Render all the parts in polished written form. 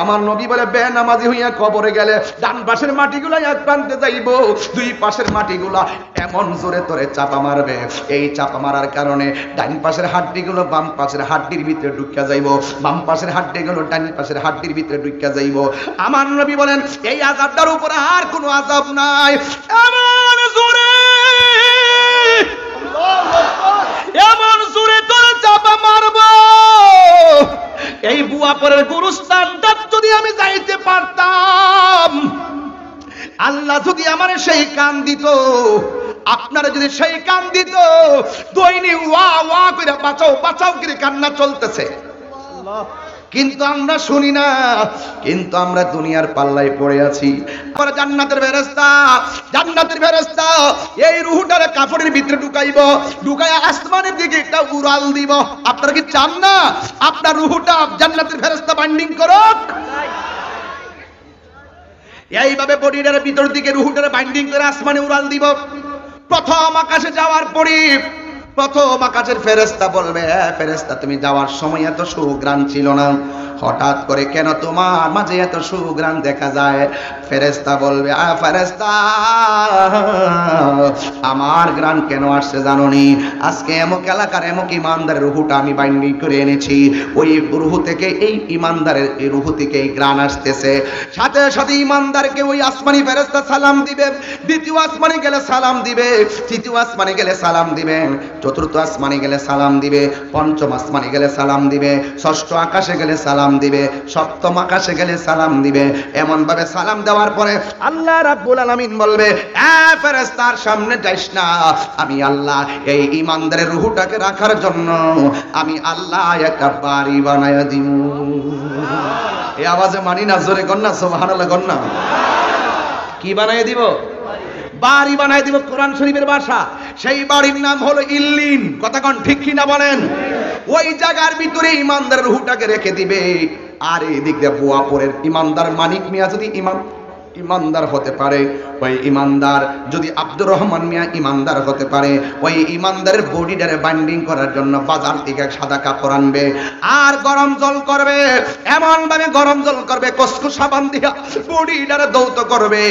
আমার নবী বলে বেনামাজি হইয়া কবরে গেলে ডান পাশের মাটিগুলা এক প্রান্তে যাইব, দুই পাশের মাটিগুলা এমন জোরে তোরে চাপা মারবে, এই চাপা মারার কারণে ডান পাশের হাড্ডিগুলো বাম পাশের হাড্ডির ভিতরে ঢুকিয়া যাইব, বাম পাশের হাড্ডিগুলো ডান পাশের হাড্ডির ভিতরে ঢুকিয়া যাইব। আমার নবী বলেন এই আযাবটার উপরে আর কোনো আযাব নাই। এমন জোরে, এমন জোরে তোরে চাপা মারব, এই বুয়াপুরের গুরুস্থানটা যদি আমি যাইতে পারতাম, আল্লাহ যদি আমার সেই কান দিত, আপনারা যদি সেই কান দিত, দৈনিক ওয়া ওয়া করে বাঁচাও বাঁচাও করে কান্না চলতেছে, কিন্তু আমরা শুনি না, কিন্তু আমরা দুনিয়ার পাল্লায় পড়ে আছি। আমরা জান্নাতের ফেরেশতা, জান্নাতের ফেরেশতা এই রূহটারে কাফনের ভিতরে ঢুকাইব, ঢুকায়া আসমানের দিকে একটা উড়াল দিব। আপনারা কি চান না আপনার রূহটা জান্নাতের ফেরেশতা বাইন্ডিং করুক? এইভাবে বডিটার ভিতর দিকে রূহটারে বাইন্ডিং করে আসমানে উড়াল দিব। প্রথম আকাশে যাওয়ার পরে প্রথম আকাশের ফেরেশতা বলবে, ফেরেশতা তুমি যাওয়ার সময় এত সুঘ্রাণ ছিল না, হঠাৎ করে কেন তোমার মাঝে এত সুঘ্রাণ দেখা যায়? ফেরেশতা বলবে, ফেরেশতা আমার ঘ্রাণ কেন আসছে জানোনি? আজকে এমক এলাকার এমক ইমানদারের রূহটা আমি বাইন্ডিং করে এনেছি, ওই রূহ থেকে এই ইমানদারের এই রূহ থেকে এই ঘ্রাণ আসতেছে। সাথে সাথে ইমানদারকে ওই আসমানি ফেরেশতা সালাম দিবে, দ্বিতীয় আসমানে গেলে সালাম দিবে, তৃতীয় আসমানে গেলে সালাম দিবে, চতুর্থ আসমানে গেলে সালাম দিবে, পঞ্চম আসমানে গেলে সালাম দিবে, ষষ্ঠ আকাশে গেলে সালাম দিবে, সপ্তম আকাশে গেলে সালাম দিবে। এমন ভাবে সালাম দেওয়ার পরে আল্লাহ রাব্বুল আলামিন বলবে, ফেরেশতার সামনে যাইস না, আমি আল্লাহ এই ইমানদারের রূহটাকে রাখার জন্য আমি আল্লাহ একটা বাড়ি বানায়া দিব। এই আওয়াজে মানি না, জোরে কর না, সুবহানাল্লাহ কর না। কি বানায়া দিব? বাড়ি বানাই দিব, কোরআন শরীফের ভাষা। সেই বাড়ির নাম হলো ইল্লিন। কথা কোন ঠিক কি না বলেন? ওই জায়গার ভিতরে ইমানদারের রূহটাকে রেখে দিবে। আর এদিক দিয়ে বুয়াপুরের ইমানদার মানিক মিয়া যদি ইমানদার হতে পারে, ওই ইমানদার যদি আব্দুর রহমান মিয়া ইমানদার হতে পারে, ওই ইমানদারের বডিটারে বাইন্ডিং করার জন্য বাজার থেকে সাদা কাপড় আনবে আর গরম জল করবে, এমন ভাবে গরম জল করবে কসকস সাবান দিয়া বডিটারে দৌত করবে।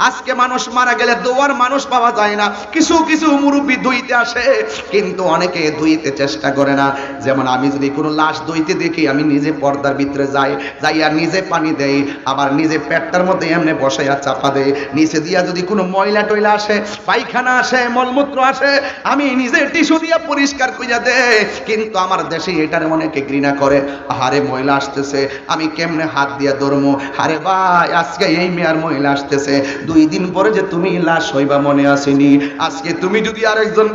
আজকে মানুষ মারা গেলে দোয়ার মানুষ পাওয়া যায় না, কিছু কিছু মুরব্বি ধুইতে আসে, কিন্তু অনেকে ধুইতে চেষ্টা করে না। যেমন আমি যদি কোনো লাশ ধুইতে দেখি, আমি নিজে পর্দার ভিতরে যাই আর নিজে পানি দেই, আবার নিজে পেটটার মধ্যে এমনি বসাইয়া চাপা দেই। নিচে দিয়া যদি কোনো ময়লা টয়লা আসে, পায়খানা আসে, মলমূত্র আসে, আমি নিজে টিস্যু দিয়া পরিষ্কার কইরা দেই। কিন্তু আমার দেশে এটার অনেকে ঘৃণা করে, আরে ময়লা আসতেছে আমি কেমনে হাত দিয়া ধরমু? আরে ভাই, আজকে এই মেয়ার ময়লা আসতেছে, 2 দিন পরে যে তুমি লাশ হইবা মনে আসেনি? আজকে তুমি যদি আরেকজন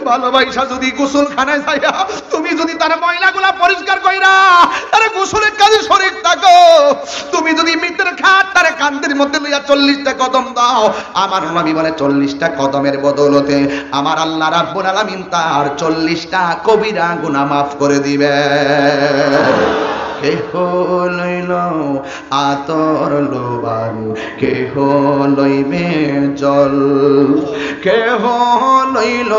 ভালোবাসা যদি গোসলখানায় যাইয়া তুমি যদি তার ময়লাগুলা পরিষ্কার কইরা তারে গোসলের কাজে শরীর থাকো, তুমি যদি মৃতের খাট তারে কান্দের মধ্যে লইয়া 40টা কদম দাও, আমার নবী বলে 40টা কদমের বদলতে আমার আল্লাহ রাব্বুল আলামিন তার 40টা কবিরা গুনাহ মাফ করে দিবে। কেহ লইল আতর লোবান, কেহ লইবে জল, কেহ লইল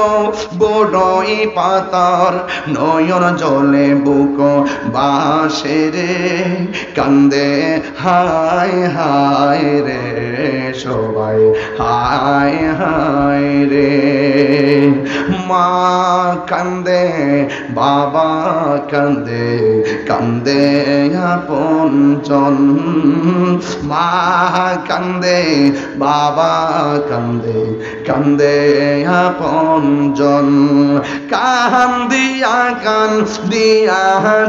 বড়ই পাতার নয়ন জলে বুক বাসে রে, কান্দে হায় হায় রে সবাই, হায় হায় রে। মা কান্দে, বাবা কান্দে, কান্দে আপনজন, মা কান্দে, বাবা কান্দে, কান্দে আপনজন, কান্দিয়া কান্দিয়া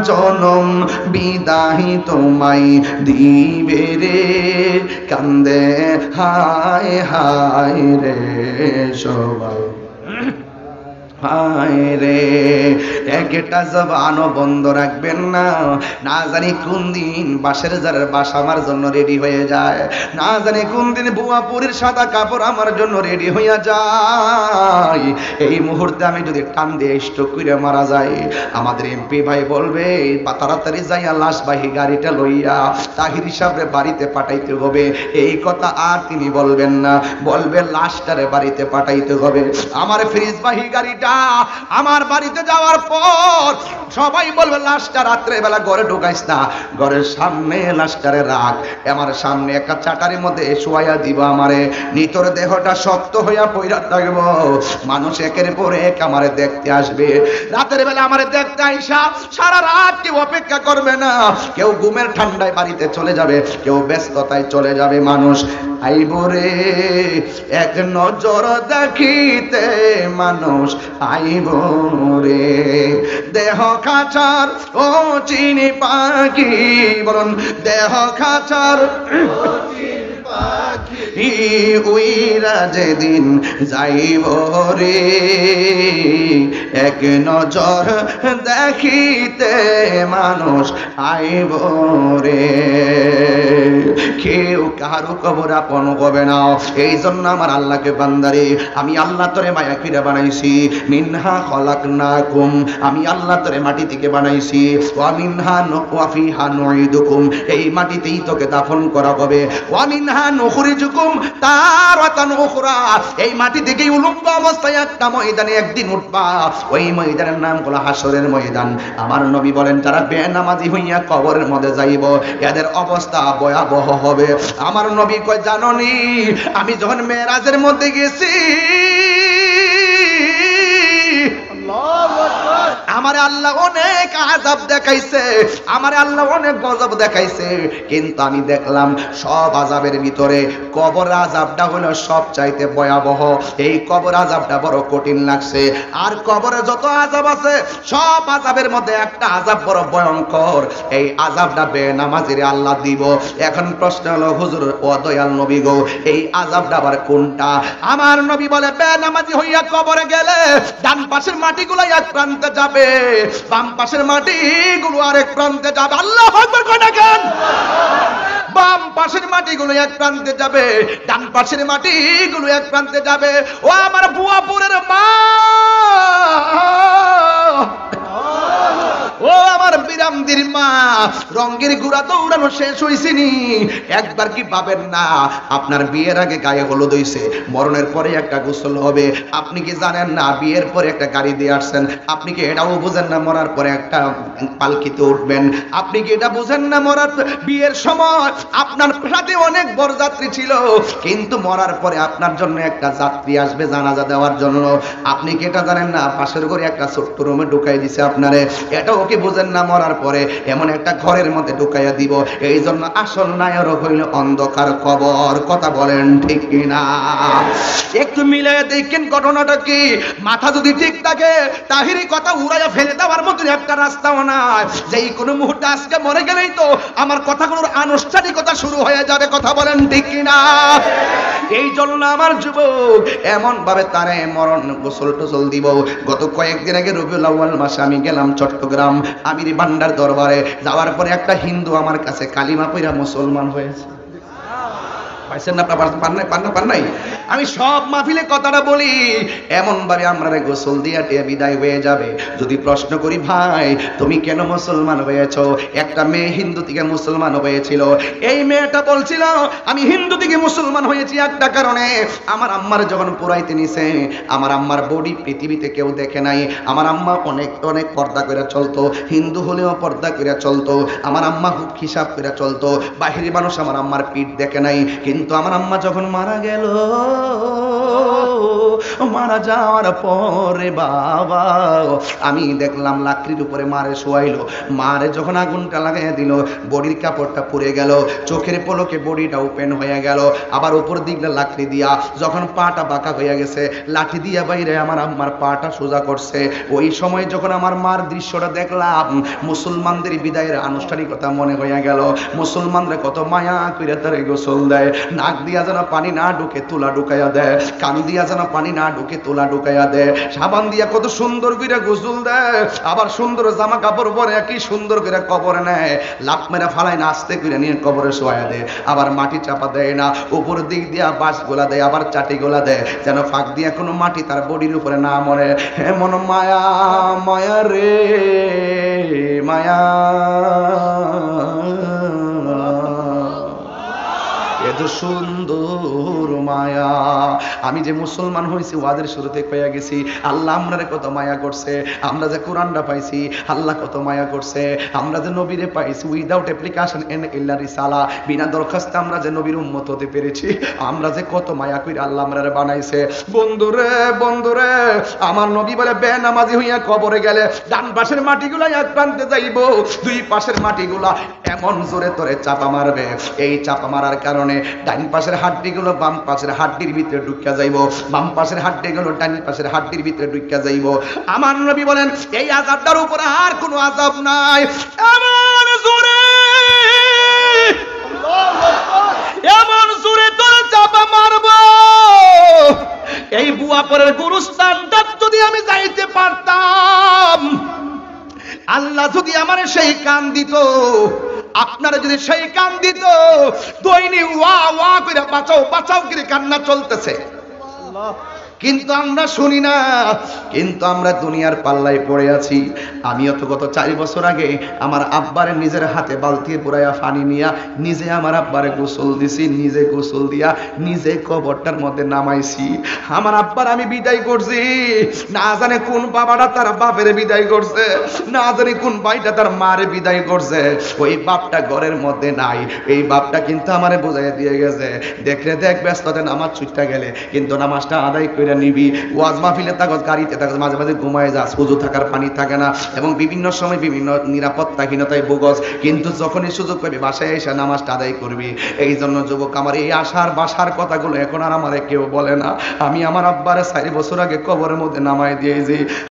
জনম বিদায় তোমায় দিবে রে, কান্দে হায় হায় রে সবাই, হায় রে। একটা জবানও বন্ধ রাখবেন না, না জানি কোন দিন বাঁশের জারের বাস আমার জন্য রেডি হয়ে যায়, না জানি কোন দিন বুয়াপুরের সাদা কাপড় আমার জন্য রেডি হইয়া যায়। এই মুহূর্তে আমি যদি টান দিয়ে স্ট্রোক করে মারা যাই, আমাদের এমপি ভাই বলবে তাড়াতাড়ি যাইয়া লাশবাহী গাড়িটা লইয়া তাহির সাহেবের বাড়িতে পাঠাইতে হবে। এই কথা আর তিনি বলবেন না, বলবে লাশটারে বাড়িতে পাঠাইতে হবে। আমার ফ্রিজবাহী গাড়িটা লাশটা আমার বাড়িতে যাওয়ার পর সবাই বলবে লাশটা রাত্রে বেলা ঘরে ঢুকাইস না, ঘরের সামনে লাশটারে রাখ, আমার সামনে একটা চাটারির মধ্যে শুয়াইয়া দিব, আমারে নিতর দেহটা শক্ত হইয়া পইরা থাকবো, মানুষ একের পর এক আমারে দেখতে আসবে। রাতের বেলা আমারে দেখতে আইসা সারা রাত কেউ অপেক্ষা করবে না, কেউ ঘুমের ঠান্ডায় বাড়িতে চলে যাবে, কেউ ব্যস্ততায় চলে যাবে। মানুষ আইব রে এক নজর দেখিতে, মানুষ আইব রে দেহ খাঁচার ও চিনি পাখি, বলুন দেহ খাঁচার উইরা যেদিন যাইব রে এক নজর দেখিতে, মানুষ আইব রে। কেউ কারো কবর আপন হবে না। এই জন্য আমার আল্লাহকে বান্দারে, আমি আল্লাহ তোরে মায়া কিরা বানাইছি, মিনহা খলাকনাকুম, আমি আল্লাহ তোরে মাটি থেকে বানাইছি, ওয়া মিনহা ওয়া ফিহা নুঈদুকুম, এই মাটিতেই তোকে দাফন করা হবে, ওয়া মিনহা নুখরিজুকুম তারাতান উখরা, এই মাটি থেকেই উলম্ব অবস্থায় একটা ময়দানে একদিন উঠবা, ওই ময়দানের নাম হলো হাসরের ময়দান। আমার নবী বলেন যারা বেনামাজি হইয়া কবরের মধ্যে যাইব এদের অবস্থা ভয়াবহ হবে। আমার নবী কয় জাননি, আমি যখন মেরাজের মধ্যে গেছি আমার আল্লাহ অনেক আযাব দেখাইছে, আমার আল্লাহ অনেক গজব দেখাইছে, কিন্তু আমি দেখলাম সব আযাবের ভিতরে কবর আযাবটা হলো সবচাইতে ভয়াবহ। এই কবর আযাবটা বড় কঠিন লাগছে। আর কবরে যত আযাব আছে সব আযাবের মধ্যে একটা আযাব বড় ভয়ঙ্কর, এই আযাবটা বেনামাজিরে আল্লাহ দিব। এখন প্রশ্ন হলো হুজুর ও দয়াল নবী গো, এই আযাবটা আবার কোনটা? আমার নবী বলে বেনামাজি হইয়া কবরে গেলে ডান পাশের মাটিগুলো এক প্রান্তে যাবে, বাম পাশের মাটিগুলো আরেক প্রান্তে যাবে। আল্লাহু আকবার কয় না কেন? বাম পাশের মাটিগুলো এক প্রান্তে যাবে, ডান পাশের মাটিগুলো এক প্রান্তে যাবে। ও আমার বুয়াপুরের মা, ও আমার বিরামদির মা, রঙের গুড়া দৌড়ানো শেষ হইছিনি, একবার কি পাবেন না আপনার বিয়ের আগে গায়ে হলুদ হইছে, মরণের পরে একটা গোসল হবে? আপনি কি জানেন না বিয়ের পরে একটা গাড়ি দিয়ে আসছেন? আপনি কি এটাও বুঝেন না মরার পরে একটা পালকিতে উঠবেন? আপনি কি এটা বুঝেন না মরার বিয়ের সময় আপনার সাথে অনেক বরযাত্রী ছিল, কিন্তু মরার পরে আপনার জন্য একটা যাত্রী আসবে জানাজা দেওয়ার জন্য? আপনি কি এটা জানেন না পাশের ঘরে একটা ছোট্ট রুমে ঢুকাই দিছে আপনারে? এটাও কি বুঝেন না মরার পরে এমন একটা ঘরের মধ্যে ঢুকাইয়া দিব? এই জন্য আসল নায়ক হইল অন্ধকার কবর। কথা বলেন ঠিক কিনা? একটু মিলাই দেখেন ঘটনাটা কি। মাথা যদি ঠিক থাকে তাহিরি কথা উড়াইয়া ফেলে দেওয়ার মতো একটা রাস্তাও নাই। যেই কোনো মুহূর্তে আজকে মরে গেলেই তো আমার কথাগুলোর আনুষ্ঠানিকতা শুরু হয়ে যাবে। কথা বলেন ঠিক কিনা? এই জন্য আমার যুবক এমন ভাবে তারে মরণ গোসল টোসল দিব। গত কয়েকদিন আগে রবিউল আউয়াল মাসে আমি গেলাম চট্টগ্রাম আমির ভান্ডার দরবারে। যাওয়ার পরে একটা হিন্দু আমার কাছে কালিমা পড়া মুসলমান হয়েছে। পাইছেন না? পান নাই? আমি সব মাহফিলে কথাটা বলি, এমন ভাবে আমরা গোসল দিয়া টিয়া বিদায় হয়ে যাবে। যদি প্রশ্ন করি ভাই তুমি কেন মুসলমান হয়েছো, একটা মেয়ে হিন্দু থেকে মুসলমান হয়েছিল। এই মেয়েটা বলছিল আমি হিন্দু থেকে মুসলমান হয়েছি একটা কারণে, আমার আম্মার যখন পুরাইতে নিছে, আমার আম্মার বডি পৃথিবীতে কেউ দেখে নাই। আমার আম্মা অনেক অনেক পর্দা করে চলতো, হিন্দু হলেও পর্দা করে চলতো। আমার আম্মা খুব হিসাব করে চলতো, বাহিরের মানুষ আমার আম্মার পিঠ দেখে নাই। কিন্তু আমার আম্মা যখন মারা গেল, মারা যাওয়ার পরে বাবা আমি দেখলাম লাকড়ির উপরে মারে শোয়াইলো। মারে যখন আগুনটা লাগাইয়া দিল, বডির কাপড়টা পুড়ে গেল, চোখের পলকে বডিটা ওপেন হয়ে গেল। আবার উপর দিকটা লাকড়ি দিয়া যখন পাটা বাঁকা হয়ে গেছে, লাঠি দিয়া বাইরে আমার আম্মার পাটা সোজা করছে। ওই সময় যখন আমার মার দৃশ্যটা দেখলাম, মুসলমানদের বিদায়ের আনুষ্ঠানিকতা মনে হয়ে গেল। মুসলমানরা কত মায়া কইরা তারে গোসল দেয়, নাক দিয়া যেন পানি না ঢুকে তুলা ঢুকাইয়া দেয়, কান দিয়া যেন পানি না ঢুকে তুলা ঢুকাইয়া দেয়, সাবান দিয়া কত সুন্দর করে গোসল দেয়, আবার সুন্দর জামা কাপড় পরে কি সুন্দর করে কবরে নেয়, লাফ মেরা ফালায় না আস্তে করে নিয়ে কবরে শোয়া দেয়। আবার মাটি চাপা দেয় না, উপর দিক দিয়া বাঁশ গোলা দেয়, আবার চাটি গোলা দেয়, যেন ফাঁক দিয়া কোনো মাটি তার বডির উপরে না মরে। এমন মায়া মায়া রে মায়া, এত সুন্দর মায়া। আমি যে মুসলমান হয়েছি ওয়াদের শুরুতে পেয়ে গেছি আল্লাহ আমরা কত মায়া করছে, আমরা যে কোরআনটা পাইছি আল্লাহ কত মায়া করছে, আমরা যে নবীরে পাইছি উইদাউট অ্যাপ্লিকেশন এন ইল্লা রিসালা, বিনা দরখাস্তে আমরা যে নবীর উম্মত হতে পেরেছি, আমরা যে কত মায়া করে আল্লাহ আমরারে বানাইছে। বন্ধুরে বন্ধুরে, আমার নবী বলে বেনামাজি হইয়া কবরে গেলে ডান পাশের মাটিগুলো এক প্রান্তে যাইব, দুই পাশের মাটিগুলা এমন জোরে তোরে চাপা মারবে, এই চাপা মারার কারণে ডান পাশের হাড্ডিগুলো বাম পাশের হাড্ডির ভিতরে ঢুকিয়া যাইব, বাম পাশের হাড্ডিগুলো ডান পাশের হাড্ডির ভিতরে ঢুকিয়া যাইব। আমার নবী বলেন এই আযাবটার উপরে আর কোনো আযাব নাই। এমন জোরে, এমন জোরে তোরে চাপা মারব, এই বুয়াপুরের গুরুস্থানটা যদি আমি যাইতে পারতাম, আল্লাহ যদি আমার সেই কান দিত, আপনারা যদি সেই কান দিত, দৈনিক ওয়া ওয়া করে বাঁচাও বাঁচাও করে কান্না চলতেছে, কিন্তু আমরা শুনি না, কিন্তু আমরা দুনিয়ার পাল্লায় পড়ে আছি। আমিও তো গত 4 বছর আগে আমার আব্বারে নিজের হাতে বালতি পুরাইয়া পানি নিয়া নিজে আমার আব্বারে গোসল দিছি, নিজে গোসল দিয়া নিজে কবরটার মধ্যে নামাইছি। আমার আব্বার আমি বিদায় করছি, না জানে কোন বাবাটা তার বাপের বিদায় করছে, না জানি কোন ভাইটা তার মারে বিদায় করছে। ওই বাপটা ঘরের মধ্যে নাই, এই বাপটা কিন্তু আমারে বুঝাইয়া দিয়ে গেছে, দেখলে দেখ ব্যস্ততে নামাজ ছুটতে গেলে কিন্তু নামাজটা আদায় করে নিবি। ওয়াজ মাহফিলে থাকো, গাড়িতে থাকো, মাঝে মাঝে ঘুমায় যাস, সুজু থাকার পানি থাকে না, এবং বিভিন্ন সময় বিভিন্ন নিরাপত্তাহীনতায় ভোগস, কিন্তু যখনই সুযোগ পাবি বাসায় এসে নামাজটা আদায় করবি। এই জন্য যুবক, আমার এই আশার বাসার কথাগুলো এখন আর আমারে কেউ বলে না। আমি আমার আব্বারে 4 বছর আগে কবরের মধ্যে নামাই দিয়েছি।